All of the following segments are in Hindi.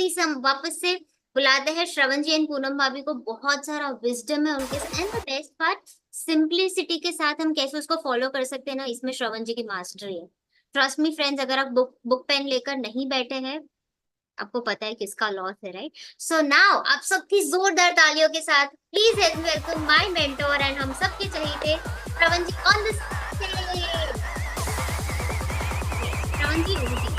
अभी हम वापस से बुलाते हैं श्रवण जी एंड पूनम भाभी को। बहुत सारा विजडम है उनके साथ, and the best part simplicity के साथ हम कैसे उसको फॉलो कर सकते हैं ना, इसमें श्रवण जी की मास्टरी है। ट्रस्ट मी फ्रेंड्स, अगर आप बुक पेन लेकर नहीं बैठे हैं, आपको पता है किसका लॉस है, राइट? सो नाउ आप सबकी जोरदार तालियों के साथ please help me welcome my mentor and हम सबके चहेते Shravan ji on the stage. Shravan ji, over to you.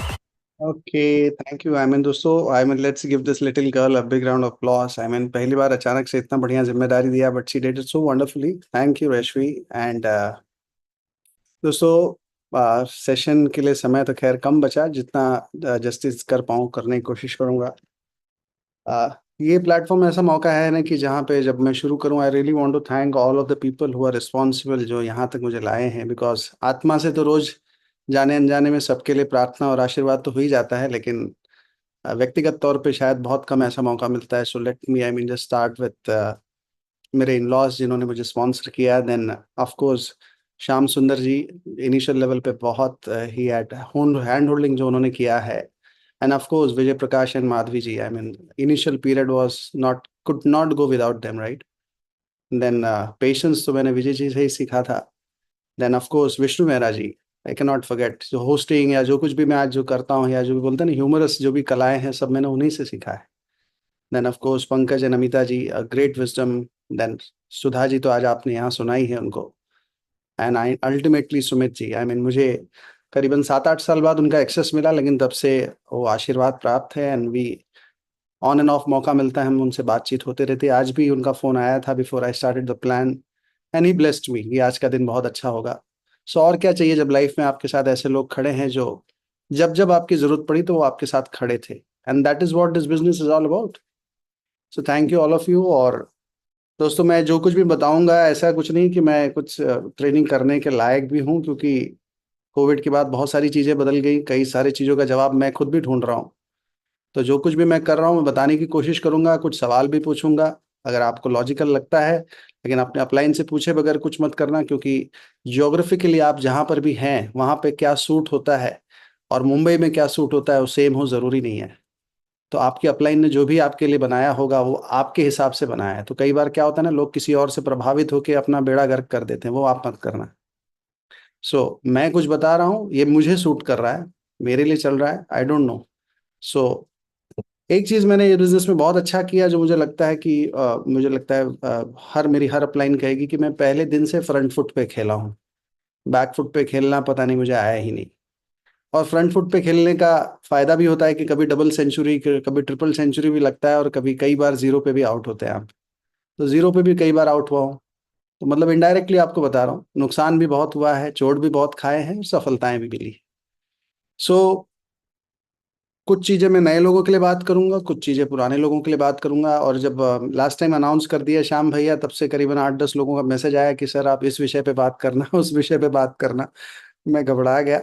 Okay, thank you Ayman. दोस्तों, Ayman, let's give this little girl a big round of applause. Ayman पहली बार अचानक से इतना बढ़िया जिम्मेदारी दिया, but she did it so wonderfully. Thank you Rashmi. And दोस्तों, सेशन के लिए समय तो खैर कम बचा, जितना जस्टिस कर पाऊँ करने की कोशिश करूँगा। ये प्लेटफॉर्म ऐसा मौका है ना कि जहाँ पे जब मैं शुरू करूँ, I really want to thank all of the people who are responsible, जो यहाँ तक मुझे लाए हैं। बिकॉज आत्मा से तो रोज जाने अनजाने में सबके लिए प्रार्थना और आशीर्वाद तो हो ही जाता है, लेकिन व्यक्तिगत तौर पे शायद बहुत कम ऐसा मौका मिलता है। So let me I mean just start with मेरे इन लॉज जिन्होंने मुझे स्पॉन्सर किया। देन ऑफ कोर्स श्याम सुंदर जी, इनिशियल लेवल पे बहुत ही हैंड होल्डिंग जो उन्होंने किया है। And of course Vijay Prakash and Madhavi ji, I mean initial period was not could not go without them, right? Then patience तो मैंने विजय जी से ही सीखा था। Then of course Vishnu Mehra ji, I cannot नॉट फॉरगेट, जो होस्टिंग या जो कुछ भी मैं आज जो करता हूँ, या जो भी बोलते हैं ना ह्यूमरस जो भी कलाएं हैं, सब मैंने उन्हीं से सीखा है। Then of course Pankaj and Amita ji, a great wisdom. Then Sudha ji तो आज आपने यहाँ सुनाई है उनको। And I ultimately Sumit ji, I mean मुझे करीबन 7-8 साल बाद उनका एक्सेस मिला, लेकिन तब से वो आशीर्वाद प्राप्त है। And we on and off मौका मिलता है, हम उनसे बातचीत होते रहती है। आज भी उनका फ़ोन आया था before I started the plan, and he blessed me कि आज का दिन बहुत अच्छा होगा। सो और क्या चाहिए जब लाइफ में आपके साथ ऐसे लोग खड़े हैं जो जब जब आपकी ज़रूरत पड़ी तो वो आपके साथ खड़े थे। And that is what this business is all about. So thank you all of you. और दोस्तों, मैं जो कुछ भी बताऊंगा, ऐसा कुछ नहीं कि मैं कुछ ट्रेनिंग करने के लायक भी हूँ, क्योंकि कोविड के बाद बहुत सारी चीज़ें बदल गई। कई सारी चीज़ों का जवाब मैं खुद भी ढूंढ रहा हूँ। तो जो कुछ भी मैं कर रहा हूँ, मैं बताने की कोशिश करूंगा, कुछ सवाल भी पूछूंगा अगर आपको लॉजिकल लगता है। लेकिन अपने अपलाइन से पूछे बगैर कुछ मत करना, क्योंकि जियोग्राफिकली आप जहाँ पर भी हैं वहाँ पे क्या सूट होता है और मुंबई में क्या सूट होता है वो सेम हो ज़रूरी नहीं है। तो आपके अपलाइन ने जो भी आपके लिए बनाया होगा वो आपके हिसाब से बनाया है। तो कई बार क्या होता है ना, लोग किसी और से प्रभावित होकर अपना बेड़ा गर्क कर देते हैं, वो आप मत करना। मैं कुछ बता रहा हूँ, ये मुझे सूट कर रहा है, मेरे लिए चल रहा है, आई डोंट नो। सो एक चीज मैंने ये बिजनेस में बहुत अच्छा किया, जो मुझे लगता है कि मुझे लगता है मेरी हर अपलाइन कहेगी कि मैं पहले दिन से फ्रंट फुट पे खेला हूँ। बैक फुट पे खेलना पता नहीं मुझे आया ही नहीं। और फ्रंट फुट पे खेलने का फायदा भी होता है कि कभी डबल सेंचुरी, कभी ट्रिपल सेंचुरी भी लगता है, और कभी कई बार जीरो पे भी आउट होते हैं आप। तो जीरो पे भी कई बार आउट हुआ हूँ। तो मतलब इनडायरेक्टली आपको बता रहा हूँ, नुकसान भी बहुत हुआ है, चोट भी बहुत खाए हैं, सफलताएं भी मिली। सो कुछ चीज़ें मैं नए लोगों के लिए बात करूंगा, कुछ चीज़ें पुराने लोगों के लिए बात करूंगा। और जब लास्ट टाइम अनाउंस कर दिया श्याम भैया, तब से करीबन 8-10 लोगों का मैसेज आया कि सर आप इस विषय पे बात करना उस विषय पे बात करना। मैं घबरा गया,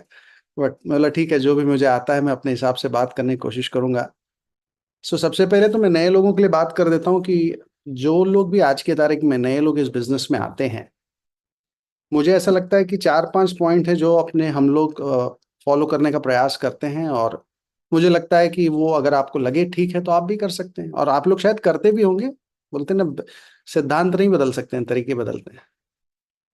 बट मतलब ठीक है, जो भी मुझे आता है मैं अपने हिसाब से बात करने की कोशिश करूंगा। सबसे पहले तो मैं नए लोगों के लिए बात कर देता हूँ कि जो लोग भी आज की तारीख में नए लोग इस बिजनेस में आते हैं, मुझे ऐसा लगता है कि 4-5 पॉइंट है जो अपने हम लोग फॉलो करने का प्रयास करते हैं। और मुझे लगता है कि वो अगर आपको लगे ठीक है तो आप भी कर सकते हैं, और आप लोग शायद करते भी होंगे। बोलते हैं ना, सिद्धांत नहीं बदल सकते हैं, तरीके बदलते हैं,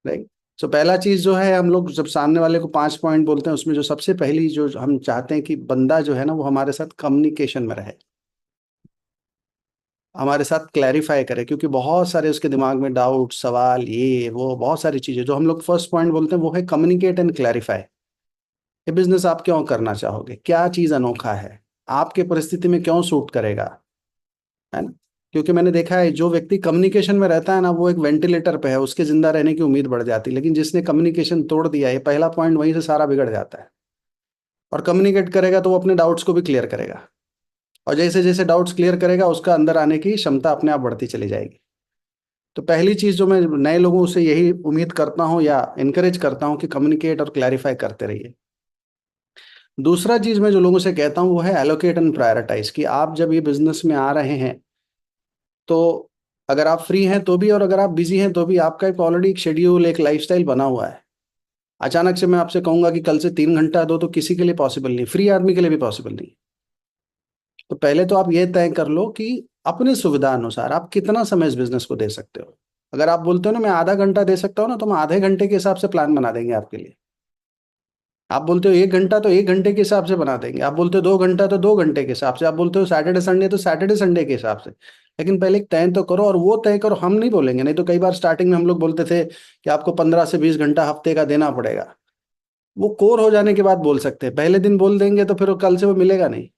राइट? पहला चीज जो है, हम लोग जब सामने वाले को 5 पॉइंट बोलते हैं, उसमें जो सबसे पहली जो हम चाहते हैं कि बंदा जो है ना वो हमारे साथ कम्युनिकेशन में रहे, हमारे साथ क्लैरिफाई करे। क्योंकि बहुत सारे उसके दिमाग में डाउट, सवाल, ये वो बहुत सारी चीजें, जो हम लोग फर्स्ट पॉइंट बोलते हैं वो है कम्युनिकेट एंड क्लैरिफाई। ये बिजनेस आप क्यों करना चाहोगे, क्या चीज अनोखा है, आपके परिस्थिति में क्यों सूट करेगा, है ना? क्योंकि मैंने देखा है, जो व्यक्ति कम्युनिकेशन में रहता है ना, वो एक वेंटिलेटर पे है, उसके जिंदा रहने की उम्मीद बढ़ जाती है। लेकिन जिसने कम्युनिकेशन तोड़ दिया, ये पहला पॉइंट, वहीं से सारा बिगड़ जाता है। और कम्युनिकेट करेगा तो वो अपने डाउट्स को भी क्लियर करेगा, और जैसे जैसे डाउट्स क्लियर करेगा उसका अंदर आने की क्षमता अपने आप बढ़ती चली जाएगी। तो पहली चीज जो मैं नए लोगों से यही उम्मीद करता हूँ या इनकरेज करता हूँ कि कम्युनिकेट और क्लैरिफाई करते रहिए। दूसरा चीज मैं जो लोगों से कहता हूँ वो है एलोकेट एंड प्रायोरिटाइज, कि आप जब ये बिजनेस में आ रहे हैं तो अगर आप फ्री हैं तो भी, और अगर आप बिजी हैं तो भी, आपका एक ऑलरेडी एक शेड्यूल, एक लाइफस्टाइल बना हुआ है। अचानक से मैं आपसे कहूंगा कि कल से 3 घंटा दो, तो किसी के लिए पॉसिबल नहीं, फ्री आदमी के लिए भी पॉसिबल नहीं। तो पहले तो आप ये तय कर लो कि अपनी सुविधा अनुसार आप कितना समय इस बिजनेस को दे सकते हो। अगर आप बोलते हो ना मैं आधा घंटा दे सकता हूँ ना, तो हम आधे घंटे के हिसाब से प्लान बना देंगे आपके लिए। आप बोलते हो 1 घंटा, तो 1 घंटे के हिसाब से बना देंगे। आप बोलते हो 2 घंटा, तो 2 घंटे के हिसाब से। आप बोलते हो सैटरडे संडे, तो सैटरडे संडे के हिसाब से। लेकिन पहले एक तय तो करो, और वो तय करो। हम नहीं बोलेंगे, नहीं तो कई बार स्टार्टिंग में हम लोग बोलते थे कि आपको 15 से 20 घंटा हफ्ते का देना पड़ेगा। वो कोर हो जाने के बाद बोल सकते हैं। पहले दिन बोल देंगे तो फिर वो कल से वो मिलेगा नहीं।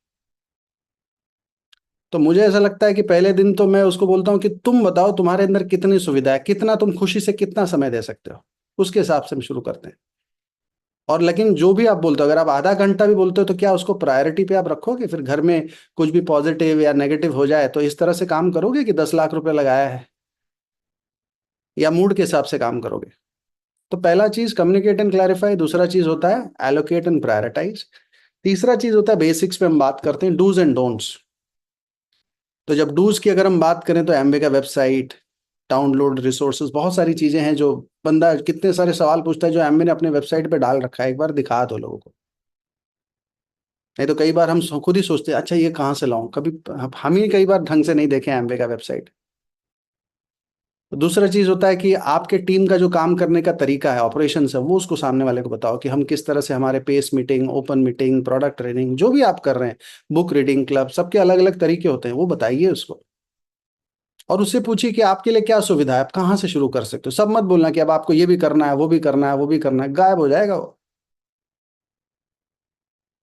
तो मुझे ऐसा लगता है कि पहले दिन तो मैं उसको बोलता हूँ कि तुम बताओ तुम्हारे अंदर कितनी सुविधा है, कितना तुम खुशी से कितना समय दे सकते हो, उसके हिसाब से हम शुरू करते हैं। और लेकिन जो भी आप बोलते हो, अगर आप आधा घंटा भी बोलते हो, तो क्या उसको प्रायोरिटी पे आप रखोगे? फिर घर में कुछ भी पॉजिटिव या नेगेटिव हो जाए तो इस तरह से काम करोगे कि 10 लाख रुपए लगाया है, या मूड के हिसाब से काम करोगे? तो पहला चीज कम्युनिकेट एंड क्लैरिफाई। दूसरा चीज होता है एलोकेट एंड प्रायोरिटाइज। तीसरा चीज होता है बेसिक्स पे हम बात करते हैं, डूज एंड डोंट्स। तो जब डूज की अगर हम बात करें तो एमवे का वेबसाइट, डाउनलोड रिसोर्सेज, बहुत सारी चीजें हैं जो बंदा कितने सारे सवाल पूछता है जो एमवे ने अपने वेबसाइट पे डाल रखा है। एक बार दिखा दो लोगों को। नहीं तो कई बार हम खुद ही सोचते हैं अच्छा ये कहाँ से लाऊं, कभी हम ही कई बार ढंग से नहीं देखे एमवे का वेबसाइट। तो दूसरा चीज होता है कि आपके टीम का जो काम करने का तरीका है, ऑपरेशन है, वो उसको सामने वाले को बताओ कि हम किस तरह से हमारे pace meeting, open meeting, product training, जो भी आप कर रहे हैं, बुक रीडिंग क्लब, सबके अलग अलग तरीके होते हैं, वो बताइए उसको। और उससे पूछिए कि आपके लिए क्या सुविधा है, आप कहाँ से शुरू कर सकते हो। सब मत बोलना कि अब आपको ये भी करना है, वो भी करना है, वो भी करना है, गायब हो जाएगा वो।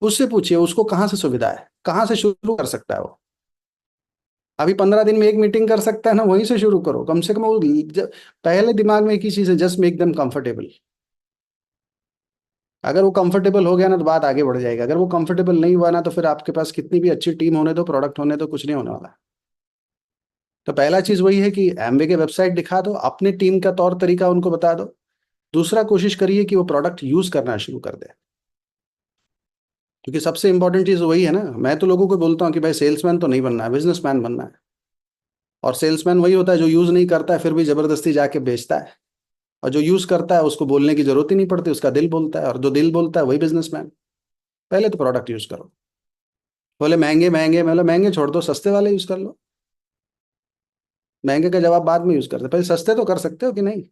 उससे पूछिए उसको कहाँ से सुविधा है, कहाँ से शुरू कर सकता है वो। अभी 15 दिन में एक मीटिंग कर सकता है ना, वहीं से शुरू करो। कम से कम वो पहले दिमाग में एक ही चीज है, जस्ट मेक देम कंफर्टेबल। अगर वो कंफर्टेबल हो गया ना तो बात आगे बढ़ जाएगी। अगर वो कंफर्टेबल नहीं हुआ ना तो फिर आपके पास कितनी भी अच्छी टीम होने दो, प्रोडक्ट होने दो, कुछ नहीं होने वाला। तो पहला चीज वही है कि एमवे के वेबसाइट दिखा दो, अपने टीम का तौर तरीका उनको बता दो। दूसरा, कोशिश करिए कि वो प्रोडक्ट यूज करना शुरू कर दे, क्योंकि सबसे इंपॉर्टेंट चीज वही है ना। मैं तो लोगों को बोलता हूँ कि भाई सेल्समैन तो नहीं बनना है, बिजनेसमैन बनना है। और सेल्समैन वही होता है जो यूज नहीं करता है फिर भी जबरदस्ती जाके बेचता है। और जो यूज करता है उसको बोलने की जरूरत ही नहीं पड़ती, उसका दिल बोलता है, और जो दिल बोलता है वही बिजनेसमैन। पहले तो प्रोडक्ट यूज करो। बोले महंगे महंगे, मतलब महंगे छोड़ दो, सस्ते वाले यूज कर लो। महंगे का जवाब बाद में यूज करते, पहले सस्ते तो कर सकते हो कि नहीं।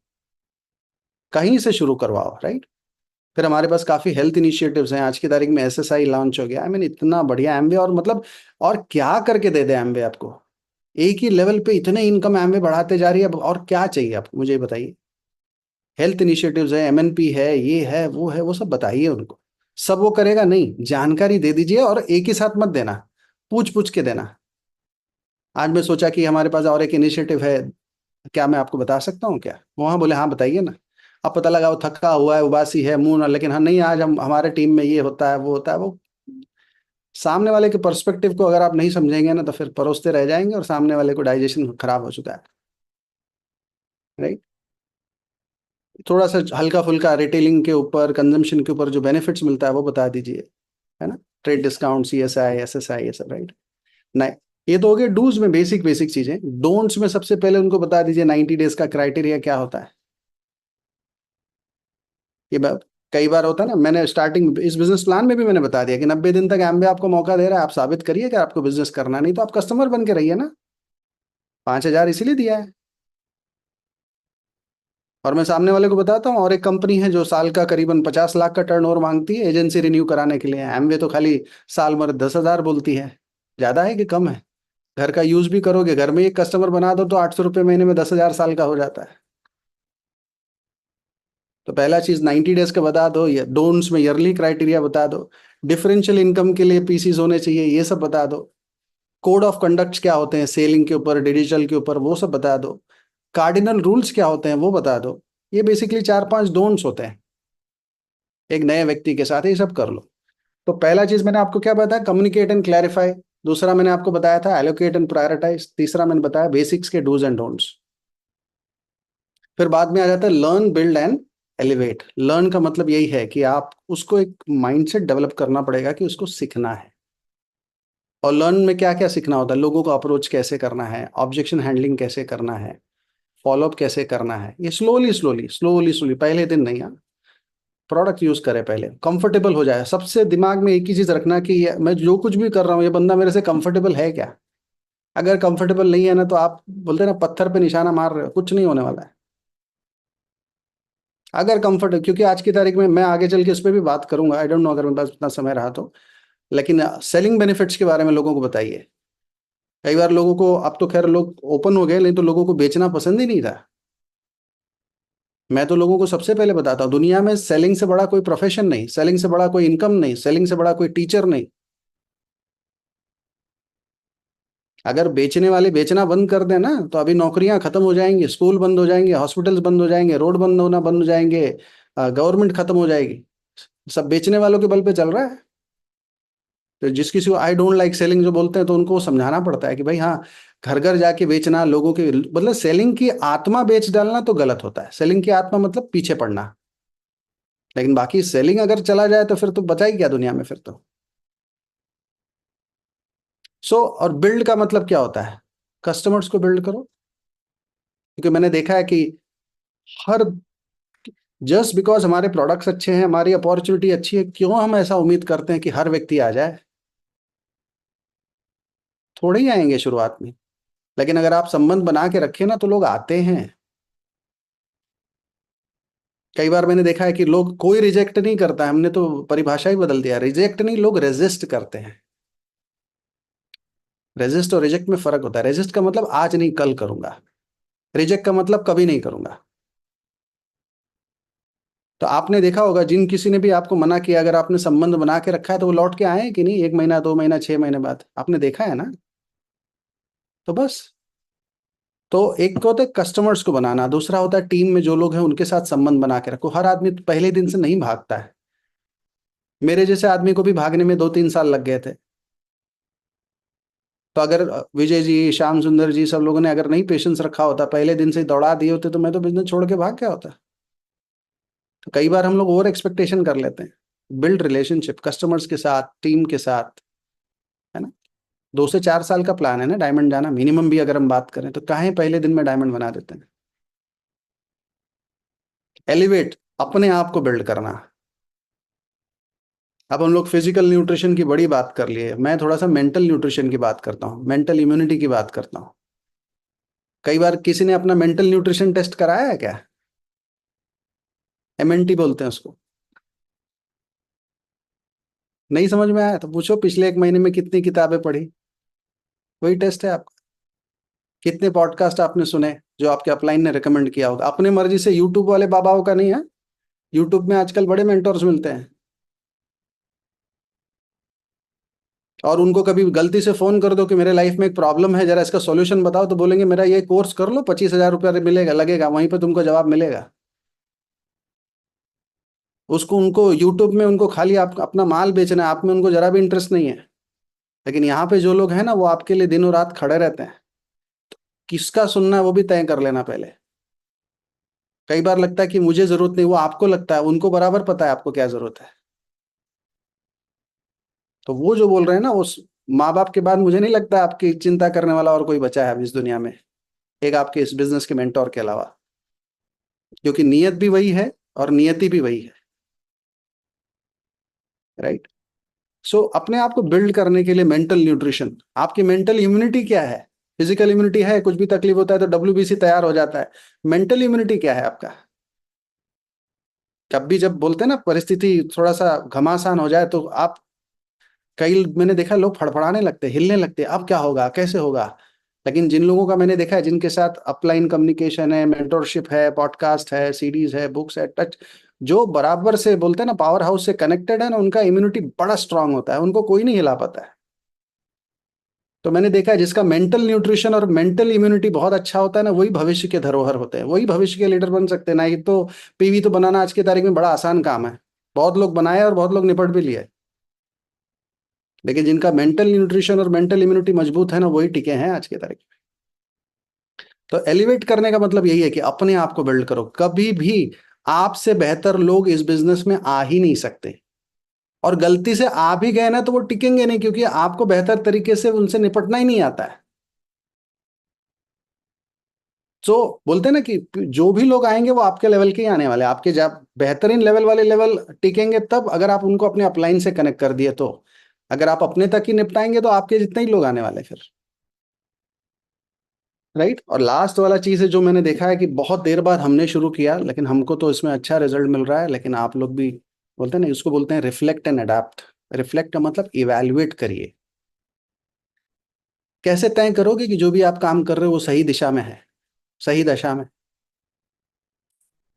कहीं से शुरू करवाओ, राइट। फिर हमारे पास काफी हेल्थ इनिशिएटिव्स हैं। आज की तारीख में एसएसआई लॉन्च हो गया। आई मीन इतना बढ़िया एमवे, और मतलब और क्या करके दे दे एमवे आपको। एक ही लेवल पे इतने इनकम एमवे बढ़ाते जा रही है। अब और क्या चाहिए आपको, मुझे बताइए। हेल्थ इनिशिएटिव्स है, एमएनपी है, ये है, वो सब बताइए उनको। सब वो करेगा नहीं, जानकारी दे दीजिए, और एक ही साथ मत देना, पूछ पूछ के देना। आज मैं सोचा कि हमारे पास और एक इनिशिएटिव है, क्या मैं आपको बता सकता हूँ क्या? वहां बोले हाँ बताइए ना। अब पता लगा वो थका हुआ है, उबासी है, मुंह ना, लेकिन हाँ नहीं आज हम हमारे टीम में ये होता है, वो होता है। वो सामने वाले के पर्सपेक्टिव को अगर आप नहीं समझेंगे ना तो फिर परोसते रह जाएंगे, और सामने वाले को डाइजेशन खराब हो चुका है, राइट। थोड़ा सा हल्का फुल्का रिटेलिंग के ऊपर, कंजम्पशन के ऊपर जो बेनिफिट्स मिलता है वो बता दीजिए, है ना। ट्रेड डिस्काउंट, सीएसआई, एसएसआई, ये सब, राइट। नहीं, ये तो हो गए डूज में, बेसिक बेसिक चीजें। डोंट्स में सबसे पहले उनको बता दीजिए 90 डेज का क्राइटेरिया क्या होता है। ये कई बार होता है ना, मैंने स्टार्टिंग इस बिजनेस प्लान में भी मैंने बता दिया कि 90 दिन तक एमबे आपको मौका दे रहा है, आप साबित करिए कि आपको बिजनेस करना, नहीं तो आप कस्टमर बन के रहिए ना। 5,000 इसीलिए दिया है। और मैं सामने वाले को बताता हूँ, और एक कंपनी है जो साल का करीबन 50 लाख का टर्नओवर मांगती है एजेंसी रिन्यू कराने के लिए। एमवे तो खाली साल भर 10,000 बोलती है। ज्यादा है कि कम है? घर का यूज भी करोगे, घर में एक कस्टमर बना दो तो 800 रुपये महीने में 10,000 साल का हो जाता है। तो पहला चीज 90 डेज का बता दो, या डोंट्स में ईयरली क्राइटेरिया बता दो। डिफरेंशियल इनकम के लिए पीसीज होने चाहिए, ये सब बता दो। कोड ऑफ कंडक्ट क्या होते हैं सेलिंग के ऊपर, डिजिटल के ऊपर, वो सब बता दो। कार्डिनल रूल्स क्या होते हैं वो बता दो। ये बेसिकली 4-5 डोंट्स होते हैं एक नए व्यक्ति के साथ, ये सब कर लो। तो पहला चीज मैंने आपको क्या बताया, कम्युनिकेट एंड क्लैरिफाई। दूसरा मैंने आपको बताया था एलोकेट एंड प्रायोरिटाइज। तीसरा मैंने बताया बेसिक्स के डूज एंड डोंट्स। फिर बाद में आ जाता है learn, build and elevate. Learn का मतलब यही है कि आप उसको एक माइंडसेट डेवलप करना पड़ेगा कि उसको सीखना है। और लर्न में क्या क्या सीखना होता है, लोगों को अप्रोच कैसे करना है, ऑब्जेक्शन हैंडलिंग कैसे करना है, फॉलोअप कैसे करना है। ये स्लोली स्लोली स्लोली स्लोली, पहले दिन नहीं। हाँ, प्रोडक्ट यूज करे, पहले कंफर्टेबल हो जाए। सबसे दिमाग में एक ही चीज रखना कि मैं जो कुछ भी कर रहा हूँ ये बंदा मेरे से कंफर्टेबल है क्या। अगर कंफर्टेबल नहीं है ना तो आप बोलते हैं ना पत्थर पे निशाना मार रहे हो, कुछ नहीं होने वाला है। अगर कंफर्ट, क्योंकि आज की तारीख में मैं आगे चल के इस पर भी बात करूंगा, आई डोंट नो अगर मेरे पास इतना समय रहा तो, लेकिन सेलिंग बेनिफिट्स के बारे में लोगों को बताइए। कई बार लोगों को, अब तो खैर लोग ओपन हो गए, नहीं तो लोगों को बेचना पसंद ही नहीं था। मैं तो लोगों को सबसे पहले बताता हूँ, दुनिया में सेलिंग से बड़ा कोई प्रोफेशन नहीं, सेलिंग से बड़ा कोई इनकम नहीं, सेलिंग से बड़ा कोई टीचर नहीं। अगर बेचने वाले बेचना बंद कर दें ना तो अभी नौकरियां खत्म हो जाएंगी, स्कूल बंद हो जाएंगे, हॉस्पिटल्स बंद हो जाएंगे, रोड बंद हो जाएंगे, गवर्नमेंट खत्म हो जाएगी। सब बेचने वालों के बल पे चल रहा है। तो जिस किसी को आई डोंट लाइक सेलिंग जो बोलते हैं तो उनको समझाना पड़ता है कि भाई हाँ, घर घर जाके बेचना, लोगों के मतलब सेलिंग की आत्मा बेच डालना तो गलत होता है। सेलिंग की आत्मा मतलब पीछे पड़ना। लेकिन बाकी सेलिंग अगर चला जाए तो फिर तो बचा ही क्या दुनिया में फिर तो। और बिल्ड का मतलब क्या होता है? कस्टमर्स को बिल्ड करो। क्योंकि मैंने देखा है कि हर, जस्ट बिकॉज हमारे प्रोडक्ट्स अच्छे हैं, हमारी अपॉर्चुनिटी अच्छी है, क्यों हम ऐसा उम्मीद करते हैं कि हर व्यक्ति आ जाए? थोड़े ही आएंगे शुरुआत में। लेकिन अगर आप संबंध बना के रखें ना तो लोग आते हैं। कई बार मैंने देखा है कि लोग, कोई रिजेक्ट नहीं करता है, हमने तो परिभाषा ही बदल दिया, रिजेक्ट नहीं, लोग रेजिस्ट करते हैं। रेजिस्ट और रिजेक्ट में फर्क होता है। रेजिस्ट का मतलब आज नहीं कल करूंगा, रिजेक्ट का मतलब कभी नहीं करूंगा। तो आपने देखा होगा जिन किसी ने भी आपको मना किया, अगर आपने संबंध बना के रखा है तो वो लौट के आए हैं कि नहीं, 1 महीना 2 महीना 6 महीने बाद, आपने देखा है ना। तो बस, तो एक तो होता है कस्टमर्स को बनाना, दूसरा होता है टीम में जो लोग हैं उनके साथ संबंध बना के रखो। हर आदमी पहले दिन से नहीं भागता है। मेरे जैसे आदमी को भी भागने में 2-3 साल लग गए थे। तो अगर विजय जी, श्याम सुंदर जी, सब लोगों ने अगर नहीं पेशेंस रखा होता, पहले दिन से ही दौड़ा दिए होते, तो मैं तो बिजनेस छोड़ के भाग गया होता। तो कई बार हम लोग ओवर एक्सपेक्टेशन कर लेते हैं। बिल्ड रिलेशनशिप कस्टमर्स के साथ, टीम के साथ, है ना। 2 से 4 साल का प्लान है ना डायमंड जाना, मिनिमम भी अगर हम बात करें तो काहे पहले दिन में डायमंड बना देते हैं। एलिवेट, अपने आप को बिल्ड करना। अब हम लोग फिजिकल न्यूट्रिशन की बड़ी बात कर लिए, मैं थोड़ा सा मेंटल न्यूट्रिशन की बात करता हूँ, मेंटल इम्यूनिटी की बात करता हूँ। कई बार किसी ने अपना मेंटल न्यूट्रिशन टेस्ट कराया है क्या? एमएनटी बोलते हैं उसको। नहीं समझ में आया तो पूछो पिछले 1 महीने में कितनी किताबें पढ़ी। वही टेस्ट है आपका। कितने पॉडकास्ट आपने सुने जो आपके अपलाइन ने रिकमेंड किया होगा, अपने मर्जी से, यूट्यूब वाले बाबाओं का नहीं है। यूट्यूब में आजकल बड़े मेंटोर्स मिलते हैं। और उनको कभी गलती से फोन कर दो कि मेरे लाइफ में एक प्रॉब्लम है, जरा इसका सॉल्यूशन बताओ, तो बोलेंगे मेरा ये कोर्स कर लो, 25,000 रुपया मिलेगा, लगेगा, वहीं पे तुमको जवाब मिलेगा। उसको, उनको यूट्यूब में उनको खाली आप अपना माल बेचना है, आप में उनको जरा भी इंटरेस्ट नहीं है। लेकिन यहाँ पे जो लोग हैं ना वो आपके लिए दिनों रात खड़े रहते हैं। किसका सुनना है वो भी तय कर लेना पहले। कई बार लगता है कि मुझे जरूरत नहीं, वो आपको लगता है, उनको बराबर पता है आपको क्या जरूरत है। तो वो जो बोल रहे हैं ना, उस माँ बाप के बाद मुझे नहीं लगता आपकी चिंता करने वाला और कोई बचा है अब इस दुनिया में, एक आपके इस बिजनेस के मेंटोर के अलावा। क्योंकि नीयत भी वही है और नियति भी वही है। राइट। अपने आप को बिल्ड करने के लिए मेंटल न्यूट्रिशन, आपकी मेंटल इम्यूनिटी क्या है? फिजिकल इम्यूनिटी है, कुछ भी तकलीफ होता है तो डब्ल्यूबीसी तैयार हो जाता है। मेंटल इम्यूनिटी क्या है आपका? कभी जब बोलते हैं ना परिस्थिति थोड़ा सा घमासान हो जाए तो आप, कई मैंने देखा लोग फड़फड़ाने लगते, हिलने लगते, अब क्या होगा, कैसे होगा। लेकिन जिन लोगों का मैंने देखा है, जिनके साथ अपलाइन कम्युनिकेशन है, मेंटोरशिप है, पॉडकास्ट है, सीडीज है, बुक्स है, टच, जो बराबर से बोलते हैं ना पावर हाउस से कनेक्टेड है ना, उनका इम्यूनिटी बड़ा स्ट्रांग होता है, उनको कोई नहीं हिला पाता है। तो मैंने देखा है जिसका मेंटल न्यूट्रिशन और मेंटल इम्यूनिटी बहुत अच्छा होता है ना, वही भविष्य के धरोहर होते हैं, वही भविष्य के लीडर बन सकते हैं ना। ये तो पीवी तो बनाना आज की तारीख में बड़ा आसान काम है, बहुत लोग बनाए और बहुत लोग निपट भी लिए। लेकिन जिनका मेंटल न्यूट्रिशन और मेंटल इम्यूनिटी मजबूत है ना, वही टिके हैं आज की तारीख में। तो एलिवेट करने का मतलब यही है कि अपने आप को बिल्ड करो। कभी भी आपसे बेहतर लोग इस बिजनेस में आ ही नहीं सकते। और गलती से आ भी गए ना तो वो टिकेंगे नहीं, क्योंकि आपको बेहतर तरीके से उनसे निपटना ही नहीं आता है। तो बोलते हैं ना कि जो भी लोग आएंगे वो आपके लेवल के ही आने वाले हैं। आपके जब बेहतरीन लेवल वाले लेवल टिकेंगे तब, अगर आप उनको अपने अपलाइन से कनेक्ट कर दिए तो। अगर आप अपने तक ही निपटाएंगे तो आपके जितने ही लोग आने वाले हैं फिर। राइट। और लास्ट वाला चीज है जो मैंने देखा है कि बहुत देर बाद हमने शुरू किया, लेकिन हमको तो इसमें अच्छा रिजल्ट मिल रहा है, लेकिन आप लोग भी बोलते हैं ना, इसको बोलते हैं रिफ्लेक्ट एंड अडाप्ट। रिफ्लेक्ट का मतलब इवेल्युएट करिए। कैसे तय करोगे कि जो भी आप काम कर रहे हो वो सही दिशा में है, सही दशा में?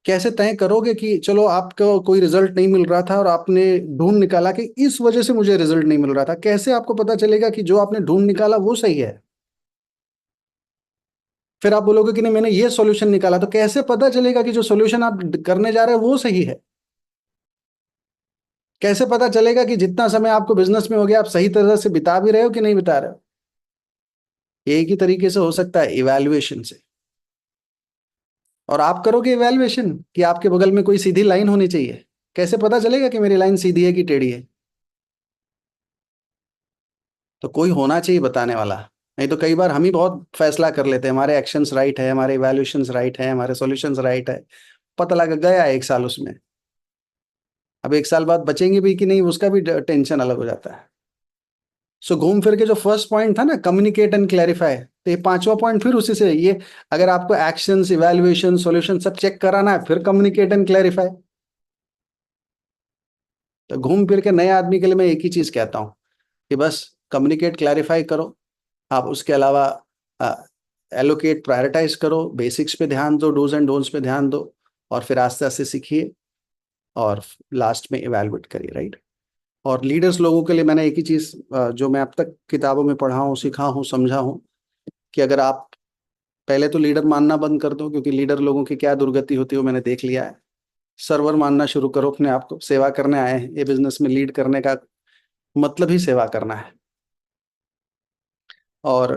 कैसे तय करोगे कि चलो आपको कोई रिजल्ट नहीं मिल रहा था और आपने ढूंढ निकाला कि इस वजह से मुझे रिजल्ट नहीं मिल रहा था? कैसे आपको पता चलेगा कि जो आपने ढूंढ निकाला वो सही है? फिर आप बोलोगे कि नहीं मैंने ये सॉल्यूशन निकाला, तो कैसे पता चलेगा कि जो सॉल्यूशन आप करने जा रहे हैं वो सही है? कैसे पता चलेगा कि जितना समय आपको बिजनेस में हो गया आप सही तरह से बिता भी रहे हो कि नहीं बिता रहे हो? एक ही तरीके से हो सकता है, इवैल्यूएशन से। और आप करोगे इवैल्यूएशन कि आपके बगल में कोई सीधी लाइन होनी चाहिए। कैसे पता चलेगा कि मेरी लाइन सीधी है कि टेढ़ी है? तो कोई होना चाहिए बताने वाला। नहीं तो कई बार हम ही बहुत फैसला कर लेते हैं, हमारे एक्शंस राइट है, हमारे इवैल्यूएशंस राइट है, हमारे सॉल्यूशंस राइट है। पता लग गया एक साल उसमें। अब एक साल बाद बचेंगे भी कि नहीं उसका भी टेंशन अलग हो जाता है। सो घूम फिर के जो फर्स्ट पॉइंट था ना, कम्युनिकेट एंड क्लैरिफाई, तो ये पांचवा पॉइंट फिर उसी से ये। अगर आपको एक्शंस इवैल्यूएशन सॉल्यूशन सब चेक कराना है, फिर कम्युनिकेट एंड क्लैरिफाई। तो घूम फिर के नए आदमी के लिए मैं एक ही चीज कहता हूँ कि बस कम्युनिकेट क्लैरिफाई करो। आप उसके अलावा एलोकेट प्रायोरिटाइज करो, बेसिक्स पे ध्यान दो, डूज एंड डोंट्स पे ध्यान दो, और फिर आस्ते आस्ते सीखिए, और लास्ट में इवैल्यूएट करिए। राइट। और लीडर्स लोगों के लिए मैंने एक ही चीज जो मैं अब तक किताबों में पढ़ा हूँ, सीखा हूँ, समझा हूँ, कि अगर आप पहले तो लीडर मानना बंद कर दो, क्योंकि लीडर लोगों की क्या दुर्गति होती है वो मैंने देख लिया है। सर्वर मानना शुरू करो अपने आप को। सेवा करने आए हैं ये बिजनेस में, लीड करने का मतलब ही सेवा करना है। और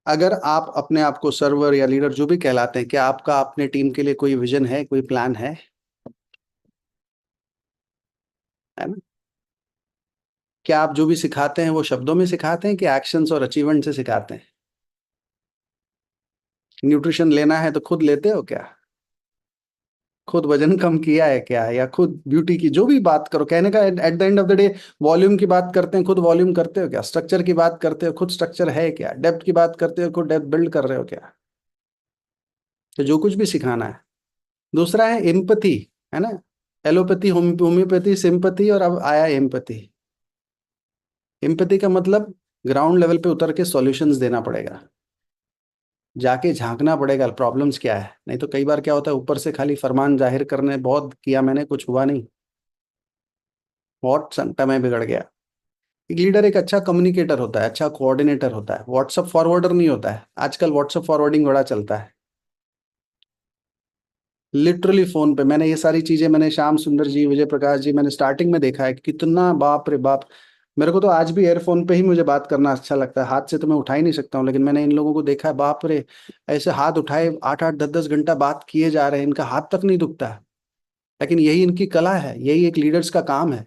अगर आप अपने आप को सर्वर या लीडर जो भी कहलाते हैं, क्या आपका अपने टीम के लिए कोई विजन है, कोई प्लान है ना? क्या आप जो भी सिखाते हैं वो शब्दों में सिखाते हैं कि एक्शंस और अचीवमेंट से सिखाते हैं? न्यूट्रिशन लेना है तो खुद लेते हो क्या? खुद वजन कम किया है क्या? या खुद ब्यूटी की जो भी बात करो, कहने का at the end of the day volume की बात करते हैं, खुद वॉल्यूम करते हो क्या? स्ट्रक्चर की बात करते हो, खुद स्ट्रक्चर है क्या? डेप्थ की बात करते हो, खुद डेप्थ बिल्ड कर रहे हो क्या? तो जो कुछ भी सिखाना है। दूसरा है एम्पथी, है ना? एलोपैथी, होम्योपैथी, सिंपैथी, और अब आया एम्पथी। एम्पैथी का मतलब ग्राउंड लेवल पे उतर के सॉल्यूशंस देना पड़ेगा, जाके झांकना पड़ेगा प्रॉब्लम्स क्या है। नहीं तो कई बार क्या होता है, ऊपर से खाली फरमान जाहिर करने बहुत किया मैंने, कुछ हुआ नहीं, बहुत समय बिगड़ गया। एक लीडर एक अच्छा कम्युनिकेटर होता है, अच्छा कोऑर्डिनेटर होता है, व्हाट्सअप फॉरवर्डर नहीं होता है। आजकल व्हाट्सअप फॉरवर्डिंग बड़ा चलता है। लिटरली फोन पे मैंने ये सारी चीजें, मैंने श्याम सुंदर जी, विजय प्रकाश जी, मैंने स्टार्टिंग में देखा है कि कितना, बाप रे बाप। मेरे को तो आज भी एयरफोन पे ही मुझे बात करना अच्छा लगता है, हाथ से तो मैं उठा ही नहीं सकता हूँ, लेकिन मैंने इन लोगों को देखा है, बाप रे, ऐसे हाथ उठाए 8 8 10 10 घंटा बात किए जा रहे हैं, इनका हाथ तक नहीं दुखता है। लेकिन यही इनकी कला है, यही एक लीडर्स का काम है।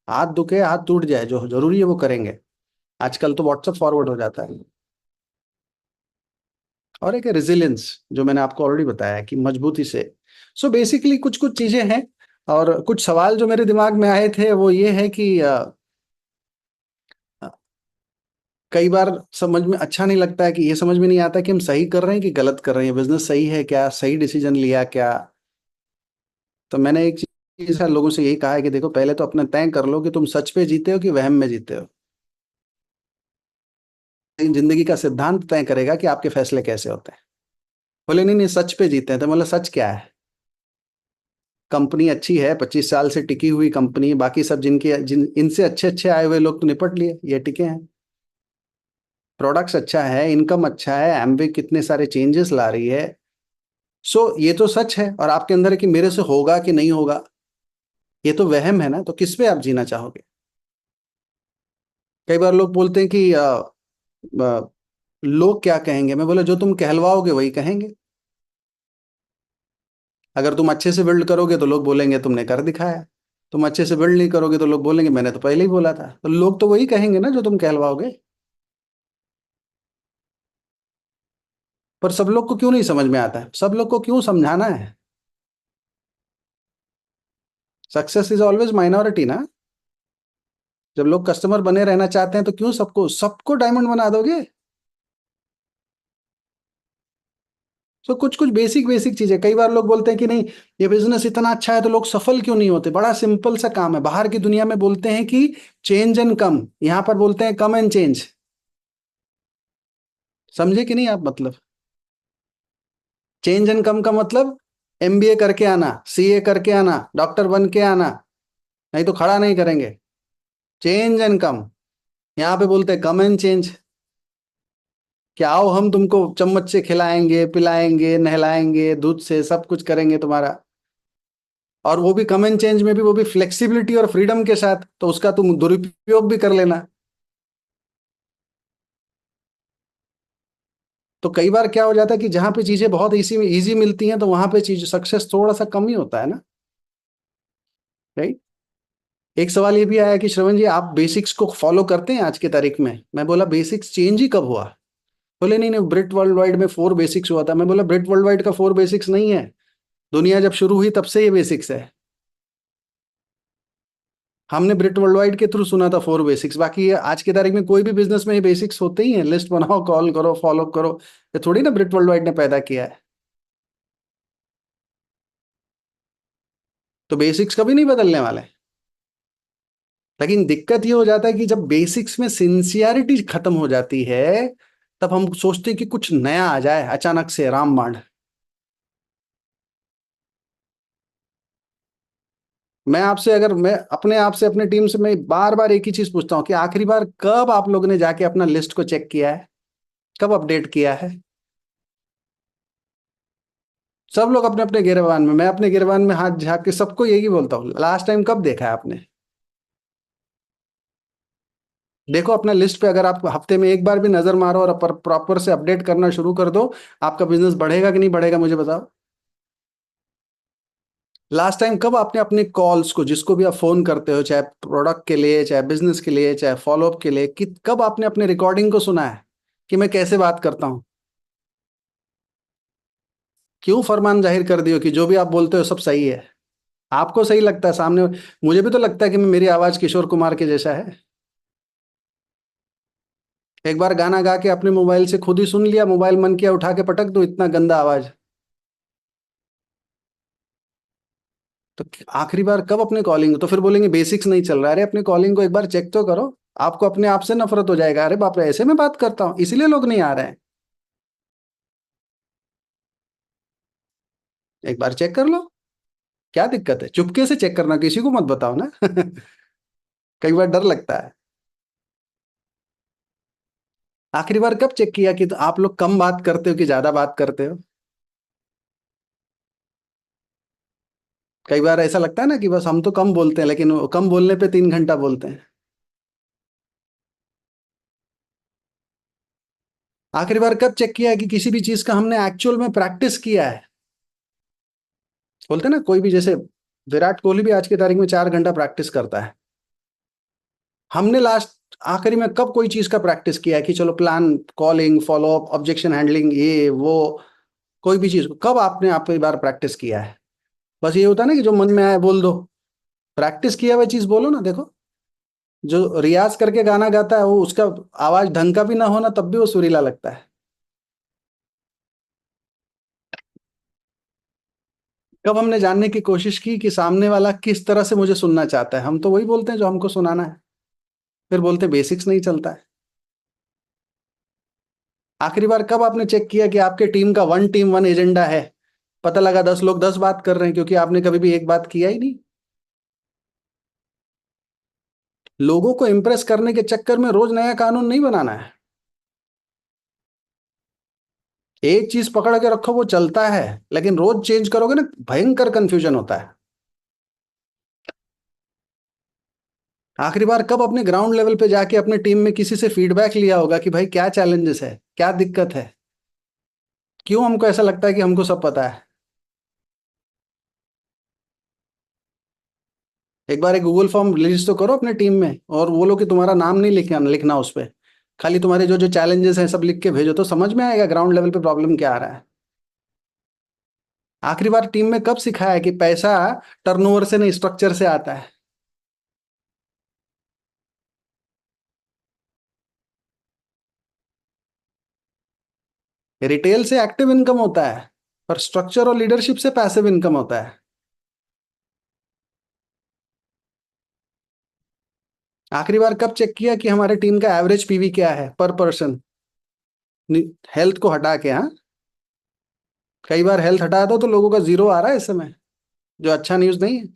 हाथ दुखे, हाथ टूट जाए, जो जरूरी है वो करेंगे। आजकल तो व्हाट्सअप फॉरवर्ड हो जाता है। और एक रेजिलियंस, जो मैंने आपको ऑलरेडी बताया कि मजबूती से। सो बेसिकली कुछ कुछ चीजें हैं। और कुछ सवाल जो मेरे दिमाग में आए थे वो ये है कि अ, कई बार समझ में अच्छा नहीं लगता है, कि ये समझ में नहीं आता कि हम सही कर रहे हैं कि गलत कर रहे हैं, बिजनेस सही है क्या, सही डिसीजन लिया क्या। तो मैंने एक चीज लोगों से यही कहा है कि देखो, पहले तो अपना तय कर लो कि तुम सच पे जीते हो कि वहम में जीते हो। जिंदगी का सिद्धांत तय करेगा कि आपके फैसले कैसे होते हैं। बोले नहीं नहीं, सच पे जीते हैं। तो बोला सच क्या है? कंपनी अच्छी है, 25 साल से टिकी हुई कंपनी, बाकी सब जिन इनसे अच्छे अच्छे आए हुए लोग तो निपट लिए, ये टिके हैं। प्रोडक्ट्स अच्छा है, इनकम अच्छा है, एमवे कितने सारे चेंजेस ला रही है। सो ये तो सच है, और आपके अंदर है कि मेरे से होगा कि नहीं होगा, ये तो वहम है ना। तो किस पे आप जीना चाहोगे? कई बार लोग बोलते हैं कि अ, लोग क्या कहेंगे। मैं बोला, जो तुम कहलवाओगे वही कहेंगे। अगर तुम अच्छे से बिल्ड करोगे तो लोग बोलेंगे तुमने कर दिखाया। तुम अच्छे से बिल्ड नहीं करोगे तो लोग बोलेंगे मैंने तो पहले ही बोला था। तो लोग तो वही कहेंगे ना जो तुम कहलवाओगे। पर सब लोग को क्यों नहीं समझ में आता है? सब लोग को क्यों समझाना है? सक्सेस इज ऑलवेज माइनॉरिटी ना। जब लोग कस्टमर बने रहना चाहते हैं तो क्यों सबको सबको डायमंड बना दोगे? तो कुछ कुछ बेसिक बेसिक चीजें, कई बार लोग बोलते हैं कि नहीं ये बिजनेस इतना अच्छा है तो लोग सफल क्यों नहीं होते। बड़ा सिंपल सा काम है। बाहर की दुनिया में बोलते हैं कि चेंज एंड कम, यहां पर बोलते हैं कम एंड चेंज। समझे कि नहीं आप? मतलब चेंज एंड कम का मतलब एमबीए करके आना, सीए करके आना, डॉक्टर बन के आना, नहीं तो खड़ा नहीं करेंगे। Change and come. यहाँ पे बोलते हैं कम एंड चेंज। कि आओ हम तुमको चम्मच से खिलाएंगे, पिलाएंगे, नहलाएंगे, दूध से सब कुछ करेंगे तुम्हारा। और वो भी कम एंड चेंज में भी, वो भी फ्लेक्सिबिलिटी और फ्रीडम के साथ, तो उसका तुम दुरुपयोग भी कर लेना। तो कई बार क्या हो जाता है कि जहां पे चीजें बहुत इजी इजी मिलती हैं तो वहां पे चीज सक्सेस थोड़ा सा कम ही होता है ना। राइट। एक सवाल ये भी आया कि श्रवण जी आप बेसिक्स को फॉलो करते हैं आज की तारीख में? मैं बोला बेसिक्स चेंज ही कब हुआ? बोले नहीं नहीं, ब्रिट वर्ल्ड वाइड में 4 बेसिक्स हुआ था। मैं बोला ब्रिट वर्ल्ड वाइड का 4 बेसिक्स नहीं है, दुनिया जब शुरू हुई तब से ये बेसिक्स है। हमने ब्रिट वर्ल्ड वाइड के थ्रू सुना था 4 बेसिक्स, बाकी ये आज की तारीख में कोई भी बिजनेस में ये बेसिक्स होते ही हैं। लिस्ट बनाओ, कॉल करो, फॉलो करो। ये थोड़ी ना ब्रिट वर्ल्ड वाइड ने पैदा किया है। तो बेसिक्स कभी नहीं बदलने वाले। लेकिन दिक्कत ये हो जाता है कि जब बेसिक्स में सिंसियरिटी खत्म हो जाती है तब हम सोचते हैं कि कुछ नया आ जाए अचानक से रामबाण। मैं आपसे, अगर मैं अपने आप से, अपने टीम से, मैं बार बार एक ही चीज पूछता हूँ कि आखिरी बार कब आप लोगों ने जाके अपना लिस्ट को चेक किया है? कब अपडेट किया है? सब लोग अपने अपने गिरबान में, मैं अपने गिरबान में हाथ झाँक के सबको यही बोलता हूँ, लास्ट टाइम कब देखा है आपने? देखो अपना लिस्ट पे, अगर आप हफ्ते में एक बार भी नजर मारो और प्रॉपर से अपडेट करना शुरू कर दो, आपका बिजनेस बढ़ेगा कि नहीं बढ़ेगा मुझे बताओ। लास्ट टाइम कब आपने अपने कॉल्स को, जिसको भी आप फोन करते हो, चाहे प्रोडक्ट के लिए, चाहे बिजनेस के लिए, चाहे फॉलोअप के लिए, कि कब आपने अपने रिकॉर्डिंग को सुना है कि मैं कैसे बात करता हूँ? क्यों फरमान जाहिर कर दियो कि जो भी आप बोलते हो सब सही है? आपको सही लगता है सामने, मुझे भी तो लगता है कि मेरी आवाज किशोर कुमार के जैसा है। एक बार गाना गा के अपने मोबाइल से खुद ही सुन लिया, मोबाइल मन किया उठा के पटक दो, इतना गंदा आवाज। तो आखिरी बार कब अपने कॉलिंग, तो फिर बोलेंगे बेसिक्स नहीं चल रहा। अरे अपने कॉलिंग को एक बार चेक तो करो। आपको अपने आप से नफरत हो जाएगा, अरे बाप रे ऐसे में बात करता हूँ इसीलिए लोग नहीं आ रहे हैं। एक बार चेक कर लो, क्या दिक्कत है? चुपके से चेक करना, किसी को मत बताओ ना। कई बार डर लगता है। आखिरी बार कब चेक किया कि तो आप लोग कम बात करते हो कि ज्यादा बात करते हो? कई बार ऐसा लगता है ना कि बस हम तो कम बोलते हैं, लेकिन वो कम बोलने पे 3 घंटा बोलते हैं। आखिरी बार कब चेक किया कि किसी भी चीज का हमने एक्चुअल में प्रैक्टिस किया है? बोलते हैं ना, कोई भी, जैसे विराट कोहली भी आज की तारीख में 4 घंटा प्रैक्टिस करता है। हमने लास्ट आखिरी में कब कोई चीज का प्रैक्टिस किया है कि चलो plan, calling, follow up, objection handling, ये वो, कोई भी चीज को कब आपने आखिरी बार प्रैक्टिस किया है? बस ये होता है ना कि जो मन में आए बोल दो। प्रैक्टिस किया हुआ चीज बोलो ना। देखो, जो रियाज करके गाना गाता है वो, उसका आवाज ढंग का भी ना होना तब भी वो सुरीला लगता है। कब हमने जानने की कोशिश की कि सामने वाला किस तरह से मुझे सुनना चाहता है? हम तो वही बोलते हैं जो हमको सुनाना है, फिर बोलते हैं बेसिक्स नहीं चलता है। आखिरी बार कब आपने चेक किया कि आपके टीम का वन टीम वन एजेंडा है? पता लगा 10 लोग 10 बात कर रहे हैं क्योंकि आपने कभी भी एक बात किया ही नहीं। लोगों को इंप्रेस करने के चक्कर में रोज नया कानून नहीं बनाना है। एक चीज पकड़ के रखो, वो चलता है, लेकिन रोज चेंज करोगे ना, भयंकर कंफ्यूजन होता है। आखिरी बार कब अपने ग्राउंड लेवल पे जाके अपने टीम में किसी से फीडबैक लिया होगा कि भाई क्या चैलेंजेस है, क्या दिक्कत है? क्यों हमको ऐसा लगता है कि हमको सब पता है? एक बार एक गूगल फॉर्म रिलीज तो करो अपने टीम में और बोलो कि तुम्हारा नाम नहीं लिखना लिखना उस पे। खाली तुम्हारे जो जो चैलेंजेस हैं सब लिख के भेजो तो समझ में आएगा ग्राउंड लेवल पे प्रॉब्लम क्या आ रहा है। आखिरी बार टीम में कब सिखाया है कि पैसा टर्नओवर से नहीं स्ट्रक्चर से आता है। रिटेल से एक्टिव इनकम होता है, पर स्ट्रक्चर और लीडरशिप से पैसिव इनकम होता है। आखिरी बार कब चेक किया कि हमारे टीम का एवरेज पीवी क्या है पर पर्सन, हेल्थ को हटा के। हाँ, कई बार हेल्थ हटा दो तो लोगों का जीरो आ रहा है इस समय, जो अच्छा न्यूज नहीं है।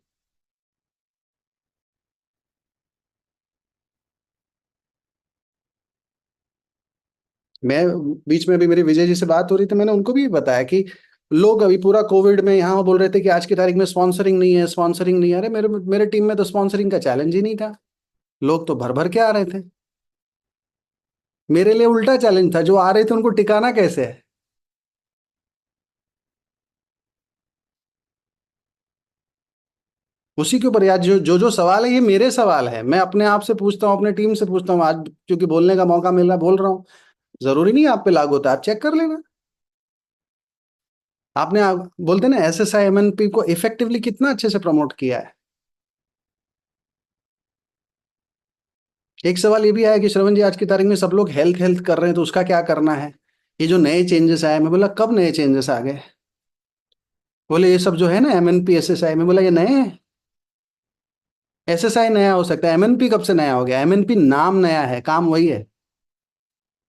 मैं बीच में अभी मेरी विजय जी से बात हो रही थी, मैंने उनको भी बताया कि लोग अभी पूरा कोविड में यहाँ बोल रहे थे कि आज की तारीख में स्पॉन्सरिंग नहीं है, स्पॉन्सरिंग नहीं है। अरे मेरे मेरे टीम में तो स्पॉन्सरिंग का चैलेंज ही नहीं था, लोग तो भर भर के आ रहे थे। मेरे लिए उल्टा चैलेंज था, जो आ रहे थे उनको टिकाना कैसे है। उसी के ऊपर यार जो जो जो सवाल है ये मेरे सवाल है, मैं अपने आप से पूछता हूँ, अपने टीम से पूछता हूँ। आज क्योंकि बोलने का मौका मिल रहा है बोल रहा हूँ, जरूरी नहीं है आप पे लागू होता है, आप चेक कर लेना। आपने बोलते ना एसएसआई एमएनपी को इफेक्टिवली कितना अच्छे से प्रमोट किया है। एक सवाल ये भी आया कि श्रवण जी आज की तारीख में सब लोग हेल्थ हेल्थ कर रहे हैं तो उसका क्या करना है। ये जो नए चेंजेस आए, मैं बोला कब नए चेंजेस आ गए। बोले ये सब जो है ना एमएनपी एसएसआई, मैं बोला ये नए हैं। एसएसआई नया हो सकता है, एमएनपी कब से नया हो गया। एमएनपी नाम नया है, काम वही है।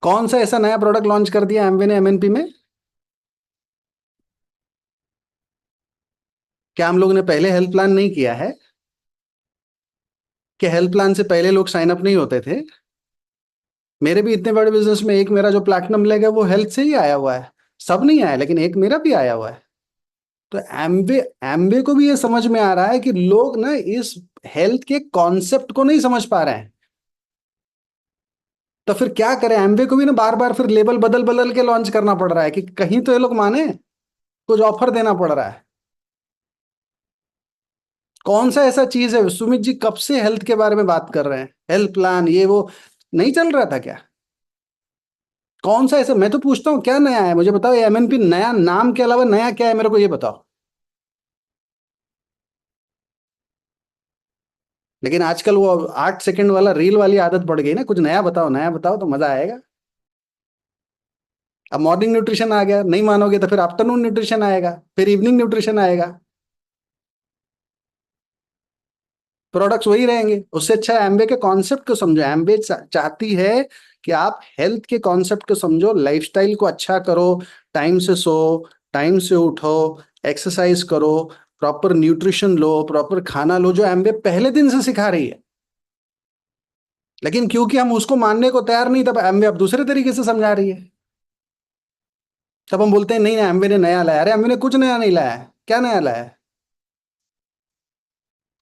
कौन सा ऐसा नया प्रोडक्ट लॉन्च कर दिया एमवे ने एमएनपी में। क्या हम लोग ने पहले हेल्थ प्लान नहीं किया है। कि हेल्थ प्लान से पहले लोग साइन अप नहीं होते थे। मेरे भी इतने बड़े बिजनेस में एक मेरा जो प्लैटिनम लेग है वो हेल्थ से ही आया हुआ है। सब नहीं आया लेकिन एक मेरा भी आया हुआ है। तो एमवे एमवे को भी ये समझ में आ रहा है कि लोग ना इस हेल्थ के कॉन्सेप्ट को नहीं समझ पा रहे हैं। तो फिर क्या करें, एमवे को भी ना बार बार फिर लेबल बदल बदल के लॉन्च करना पड़ रहा है कि कहीं तो ये लोग माने, कुछ ऑफर देना पड़ रहा है। कौन सा ऐसा चीज है, सुमित जी कब से हेल्थ के बारे में बात कर रहे हैं, हेल्थ प्लान ये वो नहीं चल रहा था क्या। कौन सा ऐसा, मैं तो पूछता हूँ क्या नया है मुझे बताओ। एमएनपी नया नाम के अलावा नया क्या है मेरे को ये बताओ। लेकिन आजकल वो 8 सेकंड वाला रील वाली आदत पड़ गई ना, कुछ नया बताओ नया बताओ तो मजा आएगा। अब मॉर्निंग न्यूट्रिशन आ गया, नहीं मानोगे तो फिर आफ्टरनून न्यूट्रिशन आएगा, फिर इवनिंग न्यूट्रिशन आएगा। प्रोडक्ट्स वही रहेंगे, उससे अच्छा एम्बे के कॉन्सेप्ट को समझो। एम्बे चाहती है कि आप हेल्थ के कॉन्सेप्ट को समझो, लाइफस्टाइल को अच्छा करो, टाइम से सो, टाइम से उठो, एक्सरसाइज करो, प्रॉपर न्यूट्रिशन लो, प्रॉपर खाना लो, जो एम्बे पहले दिन से सिखा रही है। लेकिन क्योंकि हम उसको मानने को तैयार नहीं, तब एम्बे अब दूसरे तरीके से समझा रही है। तब हम बोलते हैं नहीं ना एम्बे ने नया लाया। अरे एम्बे ने कुछ नया नहीं लाया है, क्या नया लाया है।